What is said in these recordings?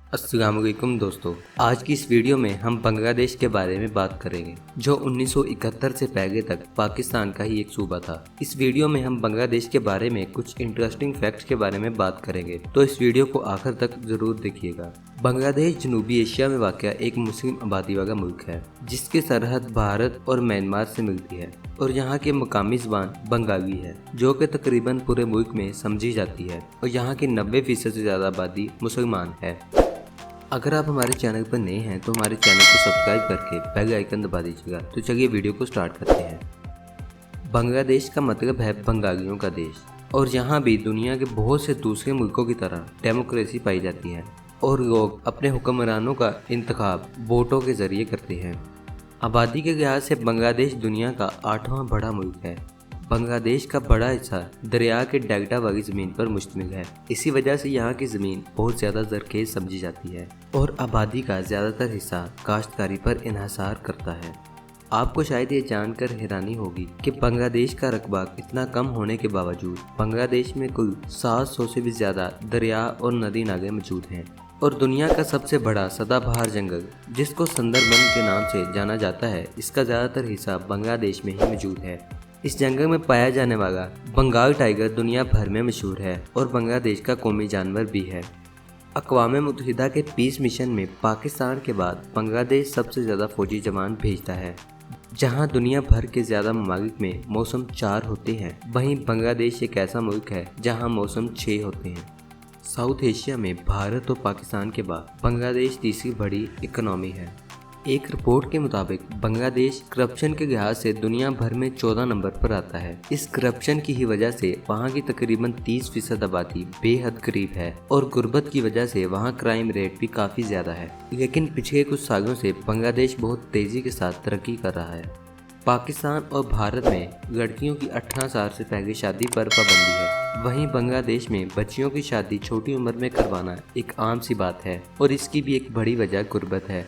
अस्सलामुअलैकुम दोस्तों, आज की इस वीडियो में हम बांग्लादेश के बारे में बात करेंगे जो 1971 से पहले तक पाकिस्तान का ही एक सूबा था। इस वीडियो में हम बांग्लादेश के बारे में कुछ इंटरेस्टिंग फैक्ट्स के बारे में बात करेंगे, तो इस वीडियो को आखिर तक जरूर देखिएगा। बांग्लादेश जनूबी एशिया में वाक़या एक मुस्लिम आबादी वाला मुल्क है जिसकी सरहद भारत और म्यांमार से मिलती है और यहाँ की मकामी ज़बान बंगाली है जो कि तकरीबन पूरे मुल्क में समझी जाती है और यहाँ की 90% से ज़्यादा आबादी मुसलमान है। अगर आप हमारे चैनल पर नए हैं तो हमारे चैनल को सब्सक्राइब करके बेल आइकन दबा दीजिएगा। तो चलिए वीडियो को स्टार्ट करते हैं। बांग्लादेश का मतलब है बंगालियों का देश और यहाँ भी दुनिया के बहुत से दूसरे मुल्कों की तरह डेमोक्रेसी पाई जाती है और लोग अपने हुक्मरानों का इंतखाब वोटों के जरिए करते हैं। आबादी के लिहाज से बांग्लादेश दुनिया का 8वां बड़ा मुल्क है। बांग्लादेश का बड़ा हिस्सा दरिया के डेल्टा वाली ज़मीन पर मुश्तमिल है। इसी वजह से यहाँ की ज़मीन बहुत ज़्यादा ज़रखेज़ समझी जाती है और आबादी का ज़्यादातर हिस्सा काश्तकारी पर इन्हसार करता है। आपको शायद ये जानकर हैरानी होगी कि बांग्लादेश का रकबा इतना कम होने के बावजूद बांग्लादेश में कुल 700 से भी ज़्यादा दरिया और नदी नाले मौजूद हैं और दुनिया का सबसे बड़ा सदाबहार जंगल जिसको सुंदरबन के नाम से जाना जाता है, इसका ज़्यादातर हिस्सा बांग्लादेश में ही मौजूद है। इस जंगल में पाया जाने वाला बंगाल टाइगर दुनिया भर में मशहूर है और बांग्लादेश का कौमी जानवर भी है। अक़वाम मुत्तहिदा के पीस मिशन में पाकिस्तान के बाद बांग्लादेश सबसे ज़्यादा फौजी जवान भेजता है। जहां दुनिया भर के ज़्यादा ममालिक में मौसम 4 होते हैं, वहीं बांग्लादेश एक ऐसा मुल्क है जहां मौसम 6 होते हैं। साउथ एशिया में भारत और पाकिस्तान के बाद बांग्लादेश तीसरी बड़ी इकोनॉमी है। एक रिपोर्ट के मुताबिक बांग्लादेश करप्शन के लिहाज से दुनिया भर में 14 नंबर पर आता है। इस करप्शन की ही वजह से वहाँ की तकरीबन 30% आबादी बेहद गरीब है और गुर्बत की वजह से वहाँ क्राइम रेट भी काफ़ी ज़्यादा है। लेकिन पिछले कुछ सालों से बांग्लादेश बहुत तेज़ी के साथ तरक्की कर रहा है। पाकिस्तान और भारत में लड़कियों की 18 साल से पहले शादी पर पाबंदी है, वहीं बांग्लादेश में बच्चियों की शादी छोटी उम्र में करवाना एक आम सी बात है और इसकी भी एक बड़ी वजह गुर्बत है।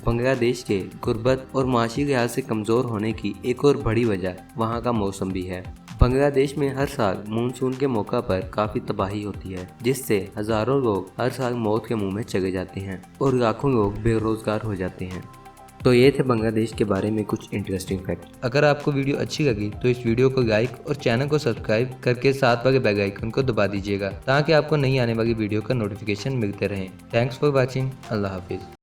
बांग्लादेश के गुर्बत और माशी लिहाज से कमज़ोर होने की एक और बड़ी वजह वहाँ का मौसम भी है। बांग्लादेश में हर साल मानसून के मौका पर काफ़ी तबाही होती है जिससे हज़ारों लोग हर साल मौत के मुंह में चले जाते हैं और लाखों लोग बेरोज़गार हो जाते हैं। तो ये थे बांग्लादेश के बारे में कुछ इंटरेस्टिंग फैक्ट। अगर आपको वीडियो अच्छी लगी तो इस वीडियो को लाइक और चैनल को सब्सक्राइब करके साथ वाले बेल आइकन को दबा दीजिएगा ताकि आपको नई आने वाली वीडियो का नोटिफिकेशन मिलते रहे। Thanks for watching. अल्लाह हाफिज़।